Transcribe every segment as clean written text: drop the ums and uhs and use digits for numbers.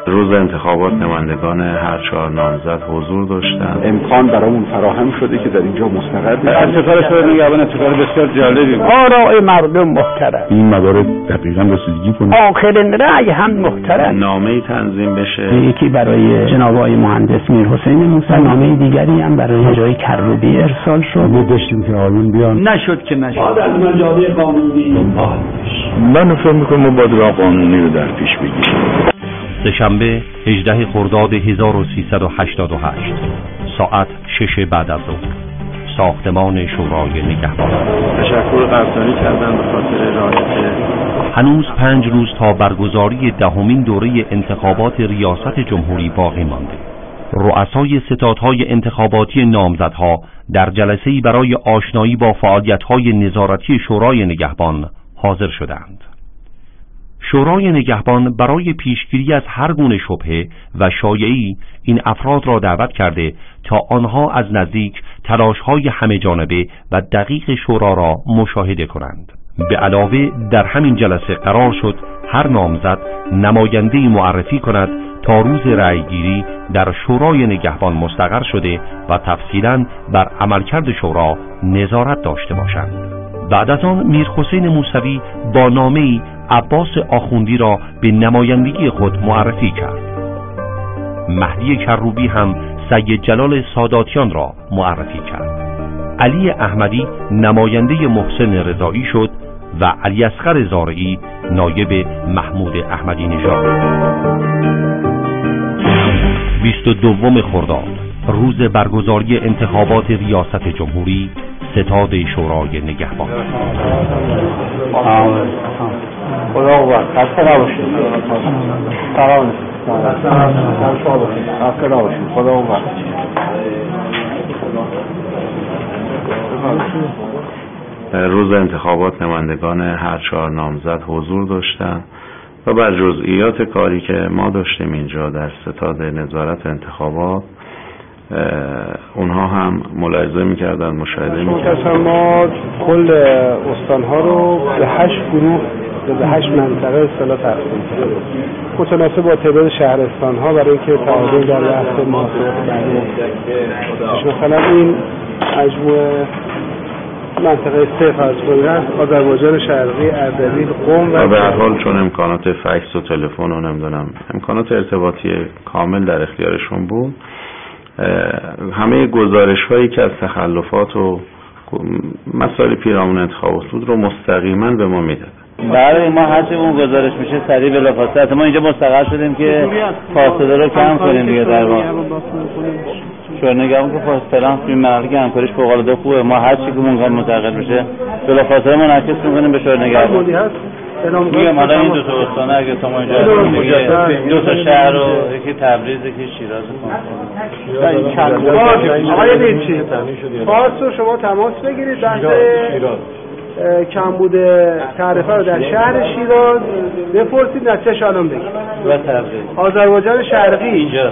روز انتخابات نمایندگان هر 4 نامزد حضور داشتند. امکان برامون فراهم شده که در اینجا مستقر بشیم. اتفاق شده نگهبان اتفاق بسیار جالبی بود. آراء مردم محترم. این موارد دقیقاً رسیدگی کنه. آخرین رأی هم محترم. نامه‌ای تنظیم بشه. یکی برای جناب آقای مهندس میرحسین موسی، نامه دیگری هم برای جای کروبی ارسال شد. ما داشتیم که آلون بیان. نشد که نشد. از مجاری قانونی من فکر می‌کنم ما باید راه قانونی رو در پیش بگیریم. سه‌شنبه 18 خرداد 1388 ساعت 6 بعد از ظهر، ساختمان شورای نگهبان. تشکر قدردانی کردن به خاطر رعایت. هنوز 5 روز تا برگزاری 10مین دوره انتخابات ریاست جمهوری باقی مانده. رؤسای ستادهای انتخاباتی نامزدها در جلسه‌ای برای آشنایی با فعالیت‌های نظارتی شورای نگهبان حاضر شدند. شورای نگهبان برای پیشگیری از هر گونه شبهه و شایعی این افراد را دعوت کرده تا آنها از نزدیک تلاش‌های همه‌جانبه و دقیق شورا را مشاهده کنند. به علاوه در همین جلسه قرار شد هر نامزد نماینده‌ای معرفی کند تا روز رأیگیری در شورای نگهبان مستقر شده و تفصیلاً بر عملکرد شورا نظارت داشته باشند. بعد از آن میرحسین موسوی با نامه‌ای عباس آخوندی را به نمایندگی خود معرفی کرد. مهدی کروبی هم سید جلال ساداتیان را معرفی کرد. علی احمدی نماینده محسن رضایی شد و علی اصغر زارعی نایب محمود احمدی نژاد. 22 خرداد روز برگزاری انتخابات ریاست جمهوری، ستاد شورای نگهبان. خدا قوت. خسته نباشید. سلام. خسته نباشید. خدا قوت. روز انتخابات نمایندگان هر 4 نامزد حضور داشتند و بر جزئیات کاری که ما داشتیم اینجا در ستاد نظارت انتخابات اونها هم ملاحظه می‌کردن، مشاهده می‌کردن. ما کل استان‌ها رو به 8 گروه به 8 منطقه اصطلاح تقسیم کردیم متناسب با تعداد شهرستان‌ها برای اینکه تعادل در بحث محاسبات بشه. مثلا این مجموعه منطقه 3 فرض کنید آذربایجان شرقی، اردبیل، قم و به هر حال چون امکانات فکس و تلفن و نمیدونم امکانات ارتباطی کامل در اختیارشون بود، همه گزارش هایی که از تخلفات و مسائل پیرامون انتخابات بود رو مستقیما به ما میداد. برای ما هرچی اون گزارش میشه سریع بلافاصله ما اینجا مستقر شدیم که فاصله رو کم کنیم دیگه. در واقع شورنگهبان که فاصله توی مرحله که همکاریش فوق العاده خوبه، ما هر چی که ممکن منتقل بشه بلافاصله منعکس می‌کنیم به شورنگهبان. میگم الان این 2 تا استان اگه تا ما اینجا 2 تا شهر و یکی تبریز یکی شیراز آقای نیچی فارس رو شما تماس بگیرید بحث کمبود تعرفه رو در شهر شیراز بپرسید، نتیجه‌اش الان بگید. و تبریز آذربایجان شرقی اینجا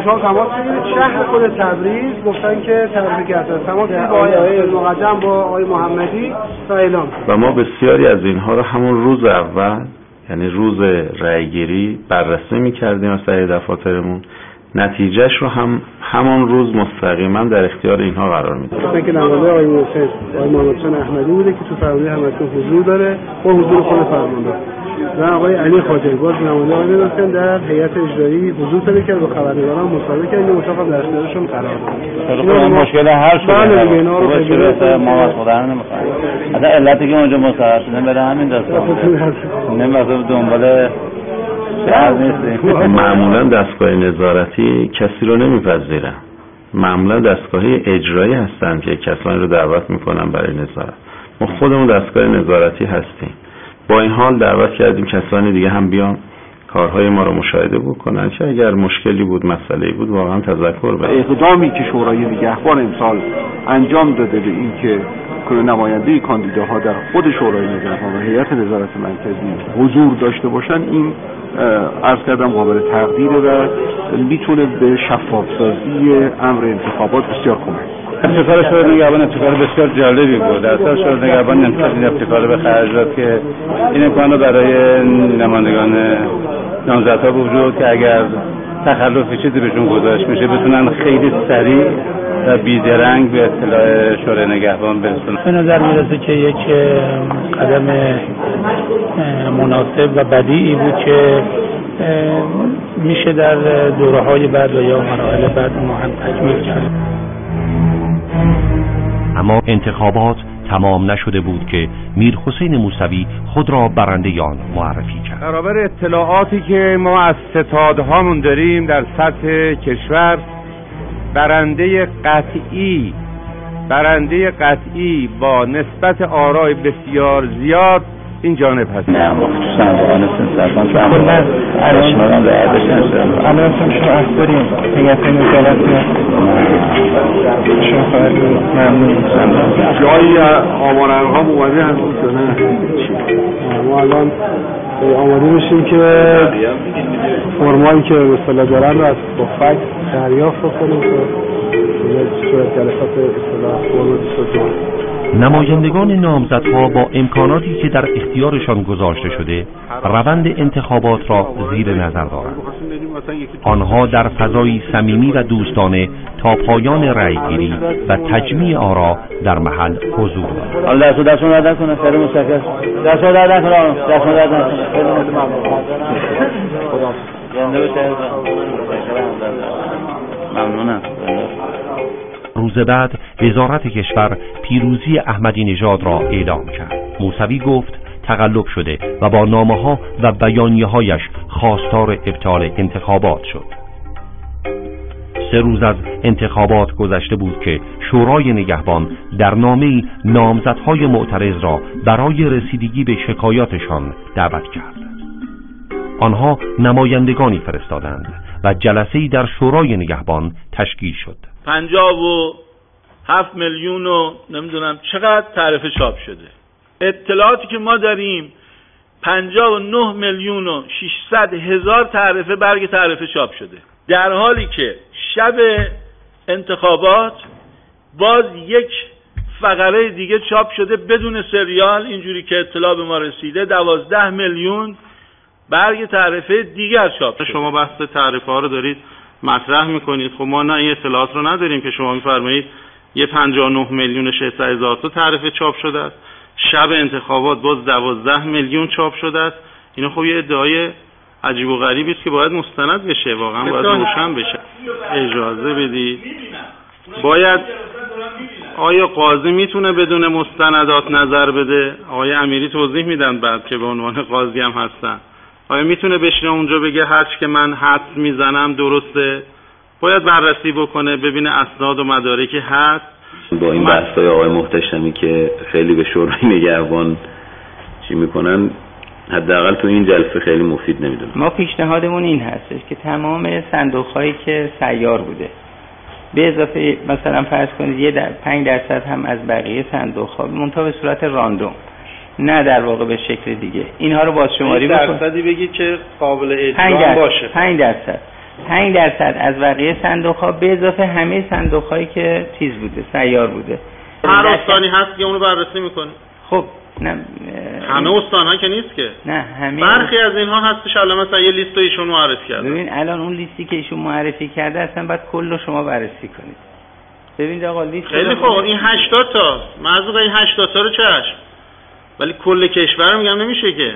شما تماس بگیرید شهر خود تبریز گفتن که تعرفه کردن، تماس بگیرید با آقای مقدم با آقای محمدی تا اعلام. و ما بسیاری از اینها رو همون روز اول یعنی روز رأیگیری بررسی می‌کردیم از طریق دفاترمون، نتیجهش رو هم همون روز مستقیما در اختیار اینها قرار میده. مثلا که نماینده آقای محسن آقای محمد احمدی بوده که تو فرمانده همتون حضور داره با حضور خود فرمانده و آقای علی خاطری باز نماینده آقای نوستن در هیئت اجرایی حضور پیدا کرد با خبرنگاران مصاحبه کرد. این اتاق در اختیارشون قرار داد. مشکل حل شد. بله اینا رو بگیرید ما از خدا نمیخوایم. حتی علتی که اونجا مستقر شدن برای همین داستان. نمیذارم دنبال معمولا دستگاه نظارتی کسی رو نمیپذیرن، معمولا دستگاه اجرایی هستن که کسانی رو دعوت میکنن برای نظارت. ما خودمون دستگاه نظارتی هستیم، با این حال دعوت کردیم کسانی دیگه هم بیان کارهای ما رو مشاهده بکنن که اگر مشکلی بود مسئله‌ای بود واقعا تذکر بده. اقدامی که شورای نگهبان امسال انجام داده به این که نماینده کاندیداها در خود شورای نگهبان و هیئت نظارت مرکزی حضور داشته باشن، این عرض کردم قابل تقدیره و میتونه به شفافسازی امر انتخابات بسیار کمک. اتفاق شورای نگهبان اتفاق بسیار جالبی بود. اصلا شورای نگهبان نمی‌تونه این ابتکار به خرج داد که این امکان رو برای نمایندگان نامزدها وجود که اگر تخلف چیزی بهشون گذاشت میشه بتونن خیلی سریع و بیدرنگ به اطلاع شورای نگهبان برسونن. به نظر میرسه که یک قدم مناسب و بدیعی بود که میشه در دوره‌های بعد و یا مراحل بعد ما هم تکمیل کرد. اما انتخابات تمام نشده بود که میرحسین موسوی خود را برنده آن معرفی کرد. برابر اطلاعاتی که ما از ستادهامون داریم در سطح کشور، برنده قطعی با نسبت آرای بسیار زیاد این جانب هست. نه مخصوصا واقعا سنسرفان که الان شما اخباریم هیئت نظارت شما خواهد ممنون. جایی آمار ارقام اومده هنوز یا نه؟ ما الان آماده میشیم که فرمایی که به اصطلاح دارن رو از با فکس دریافت کنیم که صورت جلسات اصطلاح فرم 22. نمایندگان نامزدها با امکاناتی که در اختیارشان گذاشته شده روند انتخابات را زیر نظر دارند. آنها در فضایی صمیمی و دوستانه تا پایان رأیگیری و تجمیع آرا در محل حضور دارند. الله دستون درد کنه، خیلی متشکرم. دستون درد کنه. ممنونم. روز بعد وزارت کشور پیروزی احمدی نژاد را اعلام کرد. موسوی گفت تقلب شده و با نامه‌ها و بیانیه‌هایش خواستار ابطال انتخابات شد. 3 روز از انتخابات گذشته بود که شورای نگهبان در نامه‌ای نامزدهای معترض را برای رسیدگی به شکایاتشان دعوت کرد. آنها نمایندگانی فرستادند و جلسه‌ای در شورای نگهبان تشکیل شد. 57 میلیون و نمیدونم چقدر تعرفه چاپ شده. اطلاعاتی که ما داریم 59 میلیون و 600 هزار تعرفه برگ تعرفه چاپ شده، در حالی که شب انتخابات باز یک فقره دیگه چاپ شده بدون سریال. اینجوری که اطلاع به ما رسیده 12 میلیون برگ تعرفه دیگر چاپ شده. شما بحث تعرفه ها رو دارید مطرح میکنید، خب ما نه این اطلاعات رو نداریم که شما میفرمایید یه 59 میلیون و 600 هزار تا تعرفه چاپ شده است، شب انتخابات باز 12 میلیون چاپ شده است. اینا خب یه ادعای عجیب و غریبی است که باید مستند بشه، واقعا باید روشن بشه. اجازه بدید، باید آیا قاضی میتونه بدون مستندات نظر بده؟ آقای امیری توضیح میدن بعد که به عنوان قاضی هم هستن. آیا میتونه بشینه اونجا بگه هرچی که من حدس میزنم درسته؟ باید بررسی بکنه ببینه اسناد و مدارکی هست. با این بحث‌های آقای محتشمی که خیلی به شورای نگهبان چی میکنن، حداقل تو این جلسه خیلی مفید نمیدونم. ما پیشنهادمون این هستش که تمام صندوق‌هایی که سیار بوده به اضافه مثلا فرض کنید 5% هم از بقیه صندوق‌ها منتها به صورت راندوم، نه در واقع به شکل دیگه، اینها رو بازشماری بکنید. درصدی بگید که قابل اجرا باشه. 5% از بقیه صندوق‌ها به اضافه همه صندوق‌هایی که چیز بوده، سیار بوده. هر استانی هست که اونو بررسی می‌کنه. خب نه همه استان‌ها که نیست که. نه همه. برخی از اینها هستش الان مثلا یه لیست ایشون معرفی کرده. ببین الان اون لیستی که ایشون معرفی کرده اصلا باید کل شما بررسی کنید. ببینید آقا لیست خیلی خوب، این 80 تا معذور این 80 تا رو چشم، ولی کل کشور میگم نمیشه که.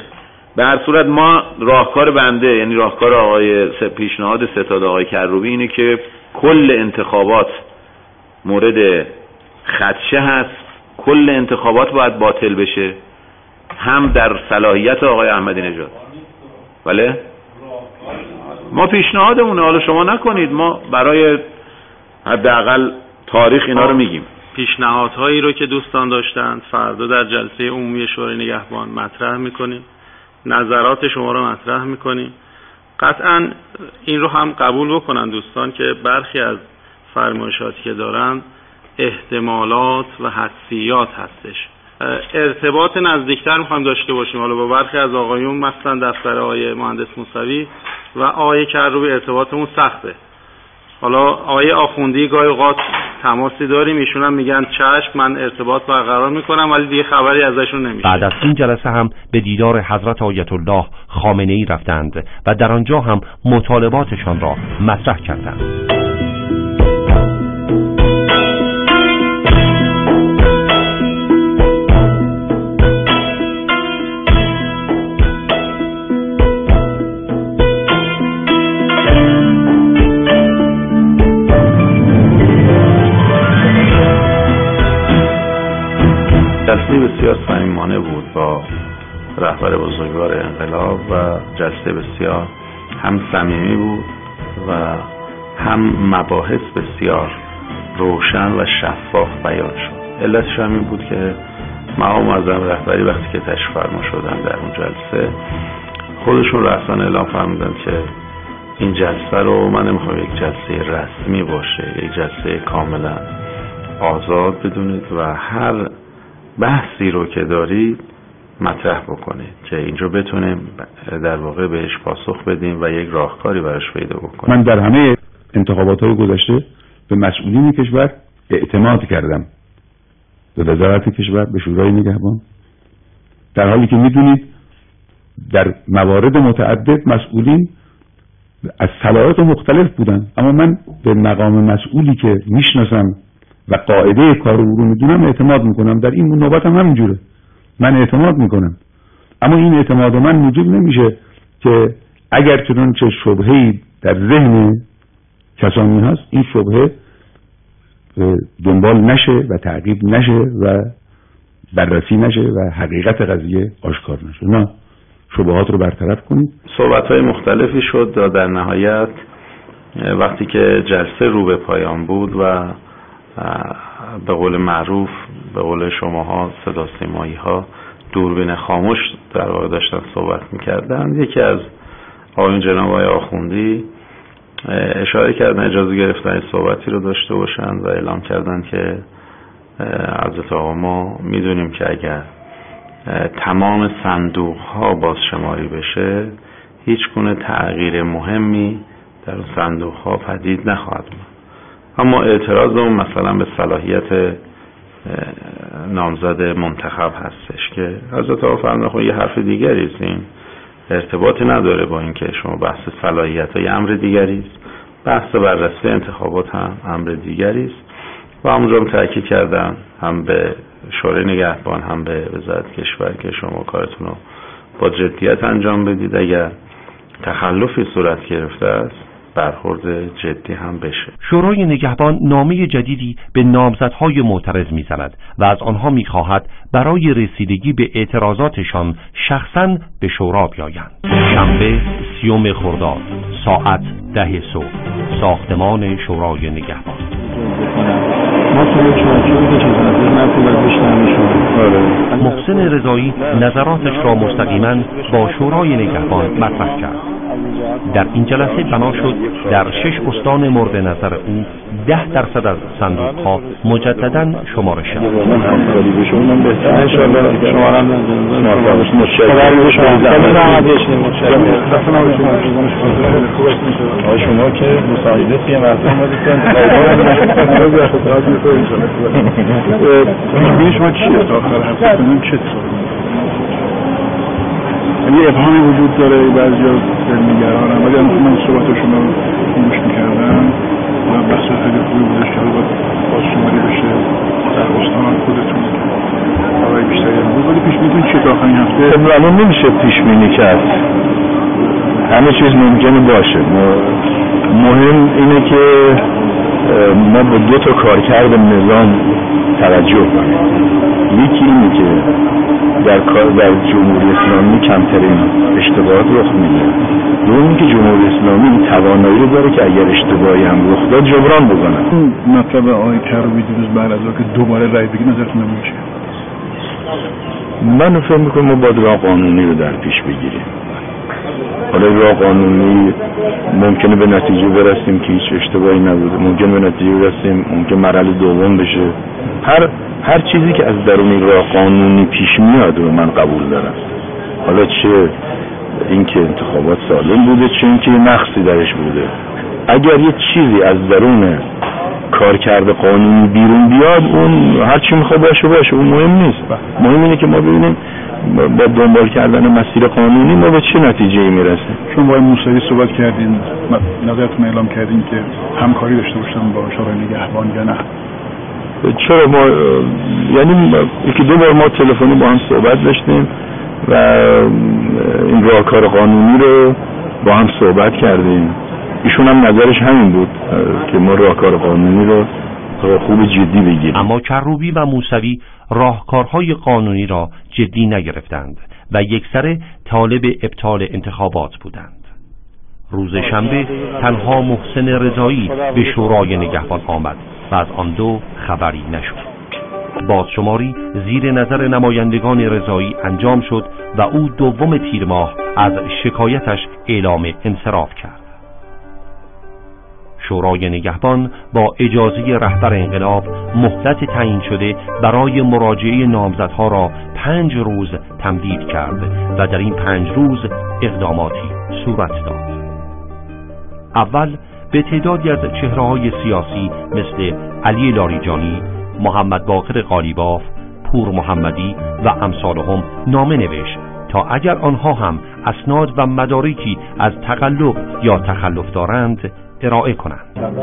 به هر صورت ما راهکار بنده، یعنی راهکار آقای پیشنهاد ستاد آقای کروبی اینه که کل انتخابات مورد خدشه هست، کل انتخابات باید باطل بشه، هم در صلاحیت آقای احمدی نژاد. بله ما پیشنهادمونه، حالا شما نکنید، ما برای حداقل تاریخ اینا رو میگیم. پیشنهادهایی رو که دوستان داشتند فردا در جلسه عمومی شورای نگهبان مطرح میکنیم، نظرات شما رو مطرح میکنیم. قطعا این رو هم قبول بکنن دوستان که برخی از فرمایشاتی که دارن احتمالات و حدسیات هستش. ارتباط نزدیکتر میخوایم داشته باشیم حالا با برخی از آقایون، مثلا دفتر آقای مهندس موسوی و آقای کروبی ارتباطمون سخته. حالا آقای آخوندی گاهی اوقات تماسی داریم، ایشون هم میگن چشم من ارتباط برقرار میکنم، ولی دیگه خبری ازشون نمیشه. بعد از این جلسه هم به دیدار حضرت آیت الله خامنه‌ای رفتند و در آنجا هم مطالباتشان را مطرح کردند. جلسه بسیار صمیمانه بود با رهبر بزرگوار انقلاب و جلسه بسیار هم صمیمی بود و هم مباحث بسیار روشن و شفاف بیان شد. علتش هم این بود که مقام معظم رهبری وقتی که تشریف فرما شدن در اون جلسه خودشون رسانه اعلام فرمودن که این جلسه رو من نمیخوام یک جلسه رسمی باشه، یک جلسه کاملا آزاد بدونید و هر بحثی رو که دارید مطرح بکنید که اینجا بتونیم در واقع بهش پاسخ بدیم و یک راهکاری براش پیدا بکنیم. من در همه انتخابات‌های گذشته به مسئولین کشور اعتماد کردم، به وزارت کشور، به شورای نگهبان، در حالی که میدونید در موارد متعدد مسئولین از صلاحیت مختلف بودن، اما من به مقام مسئولی که میشناسم و قاعده کار او رو میدونم اعتماد میکنم. در این نوبت هم همینجوره، من اعتماد میکنم، اما این اعتماد من موجب نمیشه که اگر چنانچه شبهه‌ای در ذهن کسانی هست این شبهه دنبال نشه و تعقیب نشه و بررسی نشه و حقیقت قضیه آشکار نشه. نه، شبهات رو برطرف کنید. صحبت‌های مختلفی شد و در نهایت وقتی که جلسه رو به پایان بود و به قول معروف، به قول شماها صدا سیمایی ها دوربین خاموش در واقع داشتن صحبت میکردن، یکی از آقایون جناب آقای آخوندی اشاره کردن اجازه گرفتن صحبتی رو داشته باشن و اعلام کردن که حضرت آقا ما میدونیم که اگر تمام صندوق ها بازشماری بشه هیچ گونه تغییر مهمی در صندوق ها پدید نخواهد بود. اما اعتراضمون مثلا به صلاحیت نامزد منتخب هستش که حضرت آقا فرمودن خب یه حرف دیگری است، این ارتباطی نداره با اینکه شما بحث صلاحیت های امر دیگری است، بحث بررسی انتخابات هم امر دیگری است و همونجا هم تاکید کردن هم به شورای نگهبان هم به وزارت کشور که شما کارتون رو با جدیت انجام بدید، اگر تخلفی صورت گرفته است برخورد جدی هم بشه. شورای نگهبان نامه جدیدی به نامزدهای معترض می‌زند و از آنها می‌خواهد برای رسیدگی به اعتراضاتشان شخصاً به شورا بیایند. شنبه 30 خرداد ساعت 10 صبح، ساختمان شورای نگهبان. محسن رضایی نظراتش را مستقیما با شورای نگهبان مطرح کرد. در این جلسه بنا شد در 6 استان مورد نظر او 10% از صندوق‌ها مجددا شماره شود. شما که مساعده فی مردم شما چیه تا آخر هفته کنیم چه یه ابهامی وجود داره، بعضی از نگران هم ولی من صحبت شما رو گوش میکردم و بحث خیلی خوبی بودش که باز شماری بشه در استان خودتون آقای بیشتری هم بود، ولی پیش بینیتون چیه تا آخرین هفته؟ الان نمیشه پیش بینی کرد، همه چیز ممکنه باشه. مهم اینه که ما با 2 تا کارکرد نظام توجه کنیم. یکی اینه که در جمهوری اسلامی کمترین اشتباهات رخ میده. دومی که جمهوری اسلامی توانایی رو داره که اگر اشتباهی هم رخ داد جبران بکنه. این مطلب آقای کروبی دیروز بعد از که دوباره رای بگی نظرتون نمیشه؟ من فکر میکنم ما باید راه قانونی رو در پیش بگیریم. حالا راه قانونی ممکنه به نتیجه برسیم که هیچ اشتباهی نبوده، ممکنه به نتیجه برسیم ممکنه مرحله دوم بشه. هر چیزی که از درون راه قانونی پیش میاد رو من قبول دارم. حالا چه اینکه انتخابات سالم بوده چه اینکه نقصی درش بوده. اگر یه چیزی از درون کارکرد قانونی بیرون بیاد، اون هر چی میخواد باشه اون مهم نیست. مهم اینه که ما ببینیم با دنبال کردن مسیر قانونی ما به چه نتیجه‌ای میرسیم. شما با موسوی صحبت کردین، نظرتون اعلام کردین که همکاری داشته باشن با شورای نگهبان یا نه؟ چرا ما یعنی یکی دو بار ما تلفنی با هم صحبت داشتیم و این راهکار قانونی رو با هم صحبت کردیم. ایشون هم نظرش همین بود که ما راهکار قانونی رو خوب جدی بگیریم. اما کروبی و موسوی راهکارهای قانونی را جدی نگرفتند و یکسره طالب ابطال انتخابات بودند. روز شنبه تنها محسن رضایی به شورای نگهبان آمد و از آن دو خبری نشد. بازشماری زیر نظر نمایندگان رضایی انجام شد و او دوم تیر ماه از شکایتش اعلام انصراف کرد. شورای نگهبان با اجازه رهبر انقلاب مهلت تعیین شده برای مراجعه نامزدها را 5 روز تمدید کرد و در این 5 روز اقداماتی صورت داد. اول به تعدادی از چهره‌های سیاسی مثل علی لاریجانی، محمد باقر قالیباف، پور محمدی و امثالهم نامه نوشت تا اگر آنها هم اسناد و مدارکی از تقلب یا تخلف دارند ارائه کنند.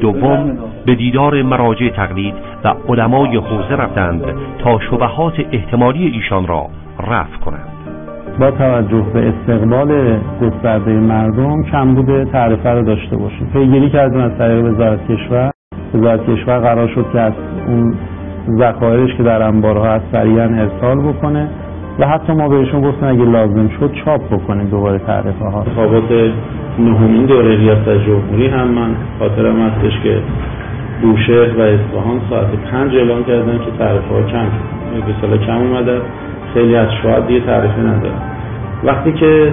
دوم به دیدار مراجع تقلید و علمای حوزه رفتند تا شبهات احتمالی ایشان را رفع کنند. با توجه به استقبال گسترده مردم کمبود تعرفه را داشته باشیم. پیگیری کردیم از طریق وزارت کشور قرار شد که از اون ذخایرش که در انبارها هست سریعا ارسال بکنه و حتی ما بهشون گفتیم اگه لازم شد چاپ بکنیم دوباره تعرفه ها. انتخابات نهمین دوره ریاست جمهوری هم من خاطرم هستش که بوشهر و اصفهان ساعت 5 اعلام کردن که تعرفه ها کم شد. به سال کم اومده، خیلی از شهود دیگه تعرفه ندارن. وقتی که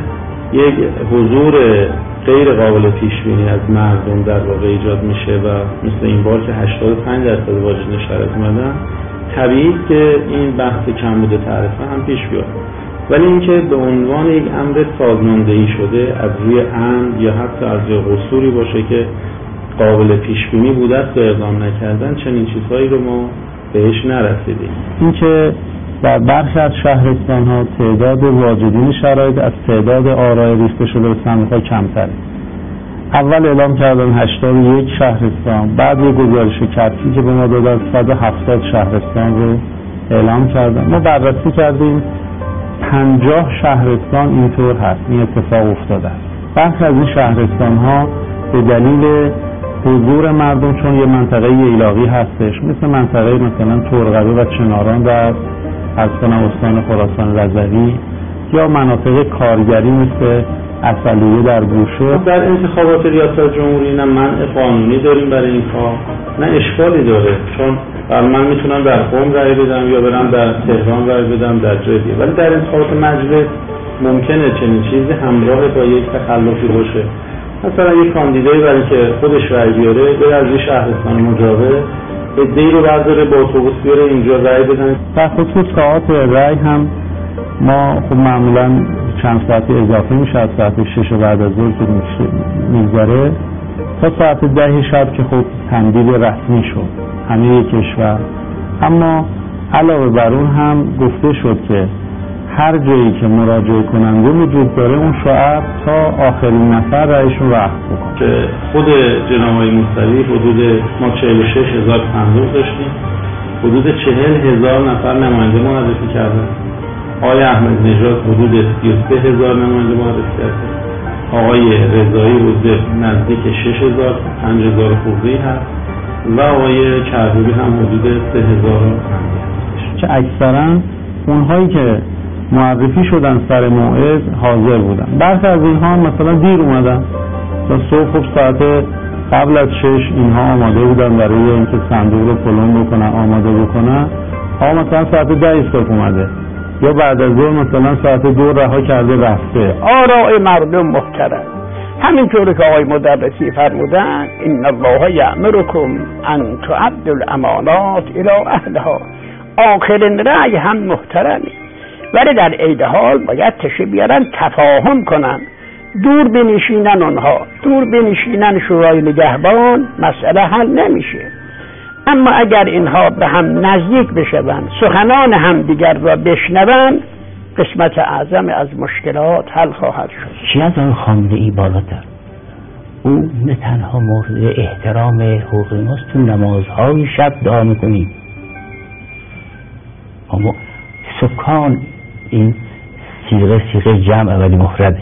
یک حضور غیر قابل پیش بینی از مردم در واقع ایجاد میشه و مثل این بار که 85% واجد شرط اومدن، طبیعی که این بحث کمبود تعرفه هم پیش بیاد. ولی اینکه به عنوان یک امر سازماندهی شده از روی عمد یا حتی از روی قصوری باشه که قابل پیش بینی بوده است و اقدام نکردن، چنین چیزهایی رو ما بهش نرسیدیم. اینکه در برخی از شهرستان‌ها تعداد واجدین شرایط از تعداد آرای ریخته شده به صندوق‌ها کمتره. اول اعلام کردن 81 شهرستان، بعد یه گزارش کتبی که به ما دادن 170 شهرستان رو اعلام کردن. ما بررسی کردیم 50 شهرستان اینطور هست، این اتفاق افتاده است. برخی از این شهرستان‌ها به دلیل حضور مردم، چون یه منطقه ایلاقی هستش مثل منطقه مثلا ترقبه و چناران در از استان خراسان رضوی یا مناطق کارگری مثل اصلیه در گوشه. در انتخابات ریاست جمهوری نه منع قانونی داریم برای این کار، نه اشکالی داره، چون من میتونم در قم رای بدم یا برم در تهران رای بدم در جای دیگه. ولی در انتخابات مجلس ممکنه چنین چیزی همراه با یک تخلفی باشه. مثلا یک کاندیدایی برای که خودش رای بیاره بره از یه شهرستان مجاور عده‌ای رو برداره با اتوبوس بیاره اینجا رای بدن. در خصوص ساعات رای هم ما خب معمولا چند ساعتی اضافه میشه از ساعت 6 بعد از ظهر که میگذره تا ساعت 10 شب که خب تمدید رسمی شد همه کشور. اما علاوه بر اون هم گفته شد که هر جایی که مراجعه کننده وجود داره اون شعب تا آخرین نفر رایشون رو اخذ بکنه. که خود جناب آقای موسوی حدود ما 46,000 صندوق داشتیم، حدود 40,000 نفر نماینده معرفی کردن. آقای احمد نژاد حدود 33,000 نماینده معرفی کرده. آقای رضایی حدود نزدیک 6,000 5,000 خورده‌ای هست و آقای کروبی هم حدود 3,000 هست که اکثرا اونهایی که معرفی شدن سر موعد حاضر بودن. برخی از اینها مثلا دیر اومدن تا صبح خب ساعت قبل از 6 اینها آماده بودن برای اینکه صندوق رو پلم بکنن آماده بکنن. مثلا ساعت 10 صبح اومده یا بعد از ظهر مثلا ساعت 2 رها کرده رفته. آراء مردم محترم، همینطور که آقای مدرسی فرمودن ان الله یأمرکم ان تؤدوا الامانات الی اهلها. آخرین رأی هم محترمی، ولی در عین حال باید تشریف بیارن تفاهم کنن دور بنشینن اونها، دور بنشینن شورای نگهبان، مسئله حل نمیشه. اما اگر اینها به هم نزدیک بشوند، سخنان هم دیگر را بشنوند، قسمت اعظم از مشکلات حل خواهد شد. چی از آن خامنه‌ای بالاتر؟ او نه تنها مورد احترام حقوق ماست، تو نمازهای شب دعا میکنیم. اما سکان، این صیغه جمع ولی مفرده،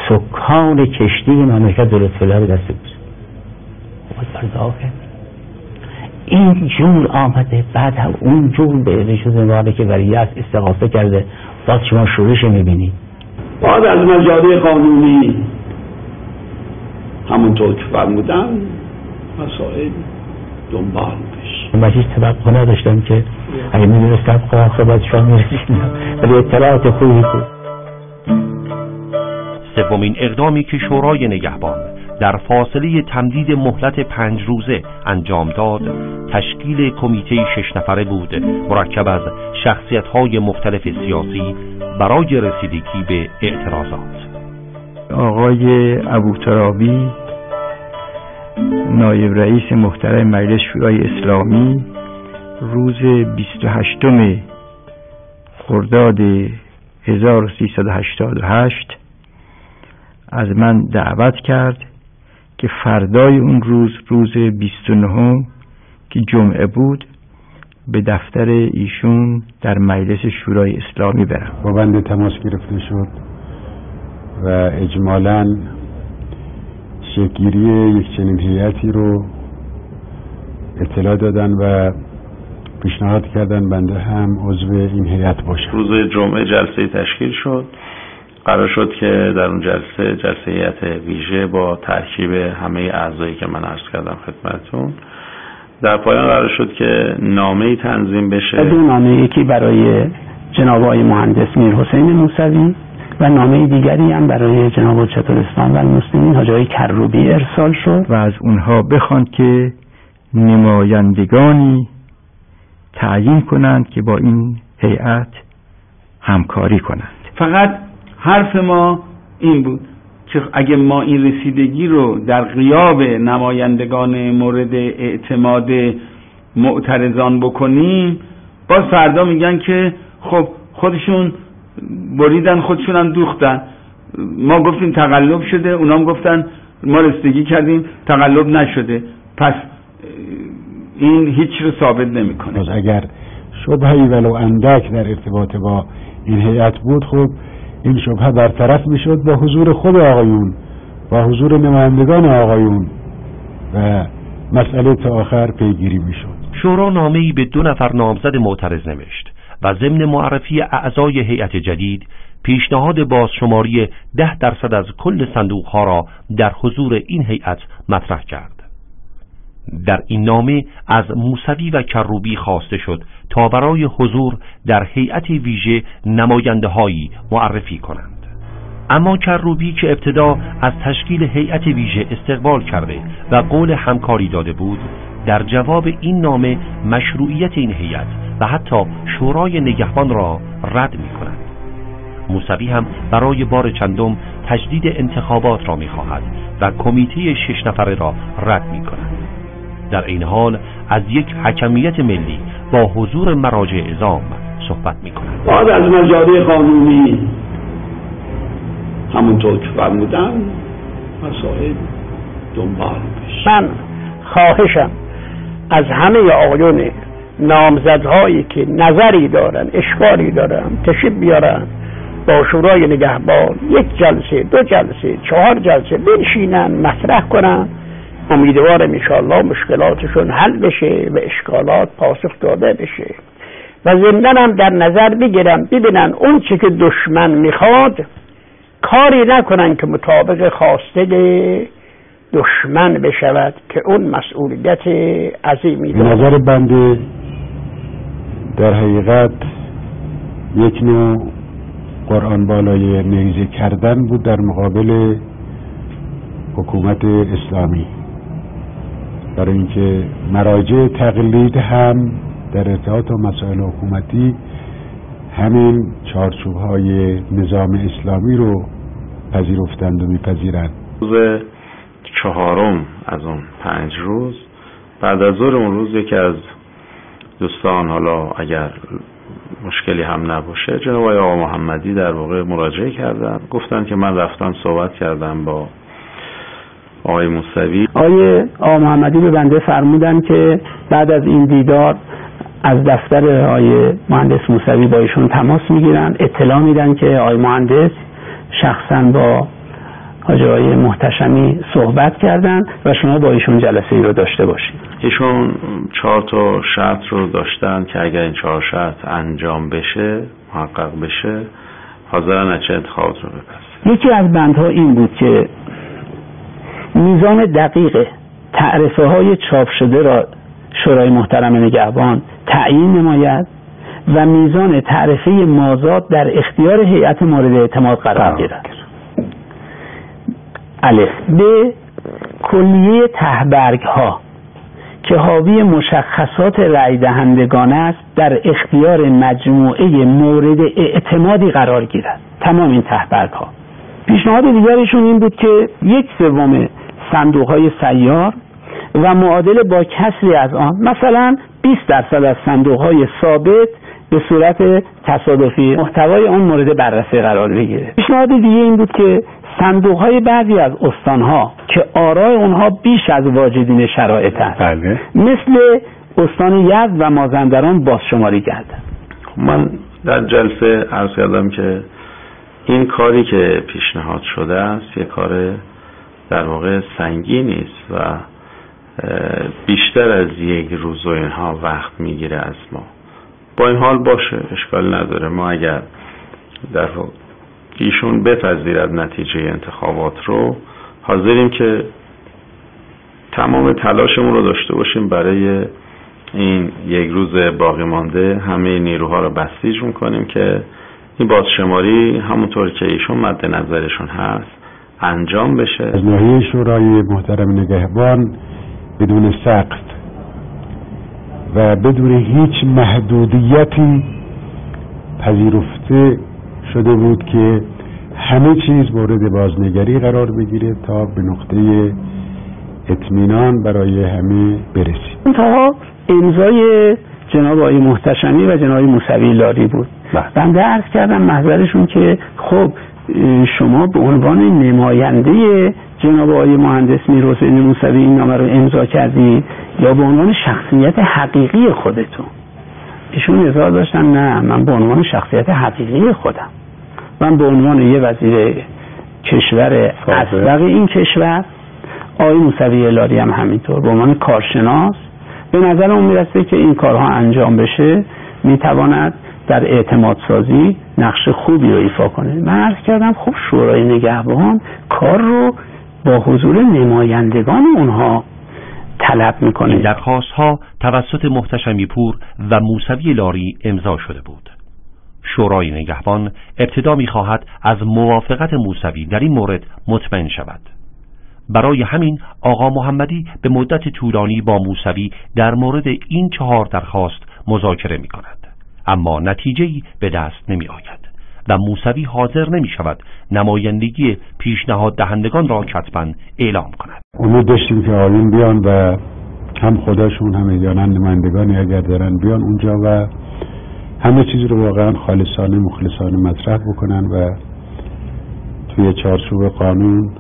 سکان کشتی مملکت دولت‌فعلی به دست بود. باید دعا کرد. این جور آمده، بعد هم اون جور به رشد نواله که ولیعصر استغاثه کرده، باز شما شورش میبینید. باید از مجاری قانونی همونطور که فرمودن مسائل دنبال بشه. من هیچ توقع نداشتم که اگه میدونستم خواهد شما میرسیدم، ولی اطلاعات خوبی که سومین اقدامی که شورای نگهبان در فاصله تمدید مهلت 5 روزه انجام داد، تشکیل کمیته 6 نفره بود، مرکب از شخصیت‌های مختلف سیاسی برای رسیدگی به اعتراضات. آقای ابوترابی نایب رئیس محترم مجلس شورای اسلامی روز 28 خرداد 1388 از من دعوت کرد که فردای اون روز 29 که جمعه بود به دفتر ایشون در مجلس شورای اسلامی برم. با بنده تماس گرفته شد و اجمالاً شکل‌گیری یک چنین هیئتی رو اطلاع دادن و پیشنهاد کردن بنده هم عضو این هیئت باشم. روز جمعه جلسه تشکیل شد. قرار شد که در اون جلسه هیئت ویژه با ترکیب همه اعضایی که من عرض کردم خدمتتون، در پایان قرار شد که نامه‌ای تنظیم بشه. دو نامه، یکی برای جناب آقای مهندس میرحسین موسوی و نامه دیگری هم برای جناب حجت الاسلام و المسلمین حاجی آقای کروبی ارسال شد و از اونها بخواند که نمایندگانی تعیین کنند که با این هیئت همکاری کنند. فقط حرف ما این بود که اگه ما این رسیدگی رو در غیاب نمایندگان مورد اعتماد معترضان بکنیم، باز فردا میگن که خب خودشون بریدن، خودشون هم دوختن. ما گفتیم تقلب شده، اونام گفتن ما رسیدگی کردیم تقلب نشده. پس این هیچ رو ثابت نمیکنه. اگر شبهه‌ای ولو اندک در ارتباط با این هیئت بود، خب این شبهه برطرف میشد با حضور خود آقایون، با حضور نمایندگان آقایون و مسئله تا آخر پیگیری میشد. شورا نامه‌ای به 2 نفر نامزد معترض نوشت و ضمن معرفی اعضای هیئت جدید پیشنهاد بازشماری 10% از کل صندوق‌ها را در حضور این هیئت مطرح کرد. در این نامه از موسوی و کروبی خواسته شد تا برای حضور در هیئت ویژه نماینده‌هایی معرفی کنند. اما کروبی که ابتدا از تشکیل هیئت ویژه استقبال کرده و قول همکاری داده بود، در جواب این نامه مشروعیت این هیئت و حتی شورای نگهبان را رد می‌کند. موسوی هم برای بار چندم تجدید انتخابات را می‌خواهد و کمیته 6 نفره را رد می‌کند. در این حال از یک حکمیت ملی با حضور مراجع اعظام صحبت می‌کند. باید از مجاری قانونی همونطور که فرمودن مسائل دنبال بشه. من خواهشم از همه آقایون نامزدهایی که نظری دارن، اشکالی دارن، تشریف بیارن با شورای نگهبان 1 جلسه، 2 جلسه، 4 جلسه بنشینن، مطرح کنن. امیدوارم انشاءالله مشکلاتشون حل بشه و اشکالات پاسخ داده بشه و ضمناً هم در نظر بگیرن ببینن اون چی که دشمن میخواد کاری نکنن که مطابق خواسته دشمن بشود که اون مسئولیت عظیمی داره. نظر بنده در حقیقت یک نوع قرآن بالای نیزه کردن بود در مقابل حکومت اسلامی، برای اینکه مراجع تقلید هم در ارتباط با مسائل حکومتی همین چارچوب‌های نظام اسلامی رو پذیرفتند و میپذیرند. روز 4 از اون 5 روز بعد از ظهر اون روز یکی از دوستان، حالا اگر مشکلی هم نباشه، جناب آقا محمدی در واقع مراجعه کردن، گفتن که من رفتم صحبت کردم با آقای موسوی. آقا محمدی به بنده فرمودن که بعد از این دیدار از دفتر آقای مهندس موسوی با ایشون تماس میگیرن، اطلاع میدن که آقای مهندس شخصا با حاجی آقای محتشمی صحبت کردن و شما با ایشون جلسه ای رو داشته باشید. ایشون 4 تا شرط رو داشتن که اگر این 4 شرط انجام بشه، محقق بشه، حاضرن نتیجه انتخابات رو بپذیرن. یکی از بندها این بود که میزان دقیق تعرفه های چاپ شده را شورای محترم نگهبان تعیین نماید و میزان تعرفه مازاد در اختیار هیئت مورد اعتماد قرار گیرد. الف. ب. کلیه تهبرگ ها که حاوی مشخصات رأی دهندگان است در اختیار مجموعه مورد اعتمادی قرار گیرد. تمام این تهبرگ ها. پیشنهاد دیگرشون این بود که 1/3 صندوق های سیار و معادل با کسری از آن، مثلا 20% از صندوق های ثابت به صورت تصادفی محتوای آن مورد بررسی قرار بگیره. پیشنهاد دیگه این بود که صندوق های بعضی از استانها که آرای اونها بیش از واجدین شرایط است، مثل استان یزد و مازندران بازشماری گردد. من در جلسه عرض کردم که این کاری که پیشنهاد شده است یک کار در واقع سنگینی است و بیشتر از 1 روز و اینها وقت میگیره از ما. با این حال باشه، اشکال نداره. ما اگر در ایشون بپذیرد نتیجه انتخابات رو، حاضریم که تمام تلاشمون رو داشته باشیم برای این 1 روز باقی مانده همه نیروها رو بسیج میکنیم که این بازشماری همونطور که ایشون مد نظرشون هست انجام بشه. از ناحیه شورای محترم نگهبان بدون سقف و بدون هیچ محدودیتی پذیرفته شده بود که همه چیز مورد بازنگری قرار بگیره تا به نقطه اطمینان برای همه برسیم. انتها امضای جناب آقای محتشمی و جناب آقای موسوی لاری بود. بنده عرض کردم محضرشون که خب شما به عنوان نماینده جناب آقای مهندس میرحسین موسوی این نامه رو امضا کردید یا به عنوان شخصیت حقیقی خودتون؟ ایشون اظهار داشتن نه، من به عنوان شخصیت حقیقی خودم، من به عنوان یه وزیر کشور اسبق این کشور، آقای موسوی لاری هم همینطور به عنوان کارشناس به نظر اون میرسه که این کارها انجام بشه میتواند در اعتماد سازی نقش خوبی رو ایفا کنه. من عرض کردم خب شورای نگهبان کار رو با حضور نمایندگان اونها طلب میکنه. این درخواست ها توسط محتشمی پور و موسوی لاری امضا شده بود. شورای نگهبان ابتدا میخواهد از موافقت موسوی در این مورد مطمئن شود. برای همین آقا محمدی به مدت طولانی با موسوی در مورد این 4 درخواست مذاکره می کند، اما نتیجه‌ای به دست نمی آید و موسوی حاضر نمی شود نمایندگی پیشنهاد دهندگان را کتباً اعلام کند. امید داشتیم که آقایون بیان و هم خودشون هم احیانا نمایندگانی اگر دارن بیان اونجا و همه چیز رو واقعا خالصانه مخلصانه مطرح بکنن و توی چارچوب قانون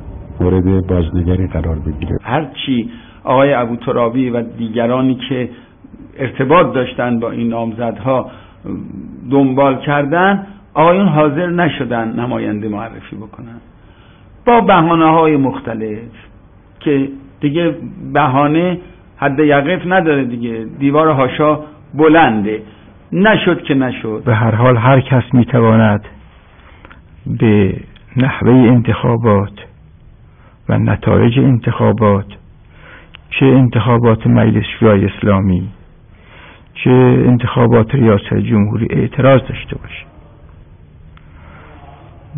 مورد بازنگری قرار بگیره. هرچی آقای ابوترابی و دیگرانی که ارتباط داشتن با این نامزدها دنبال کردن، آقایون حاضر نشدن نماینده معرفی بکنن با بهانه‌های مختلف که دیگه بهانه حد یقف نداره دیگه، دیوار حاشا بلنده. نشد که نشد. به هر حال هر کس میتواند به نحوه انتخابات و نتایج انتخابات، چه انتخابات مجلس شورای اسلامی چه انتخابات ریاست جمهوری، اعتراض داشته باشه.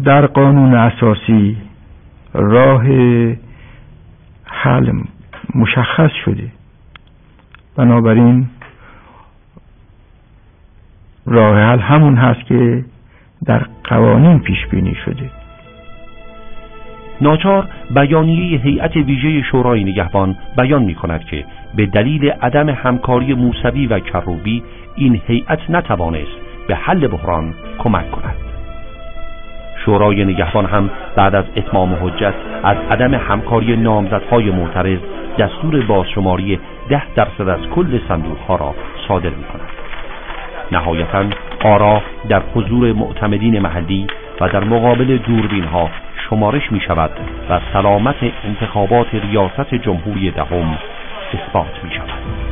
در قانون اساسی راه حل مشخص شده، بنابراین راه حل همون هست که در قوانین پیش بینی شده. ناچار بیانیه هیئت ویژه شورای نگهبان بیان می کند که به دلیل عدم همکاری موسوی و کروبی این هیئت نتوانست به حل بحران کمک کند. شورای نگهبان هم بعد از اتمام حجت از عدم همکاری نامزدهای معترض دستور بازشماری 10% از کل صندوقها را صادر می کند. نهایتاً آرا در حضور معتمدین محلی و در مقابل دوربین‌ها شمارش می شود و سلامت انتخابات ریاست جمهوری دهم اثبات می شود.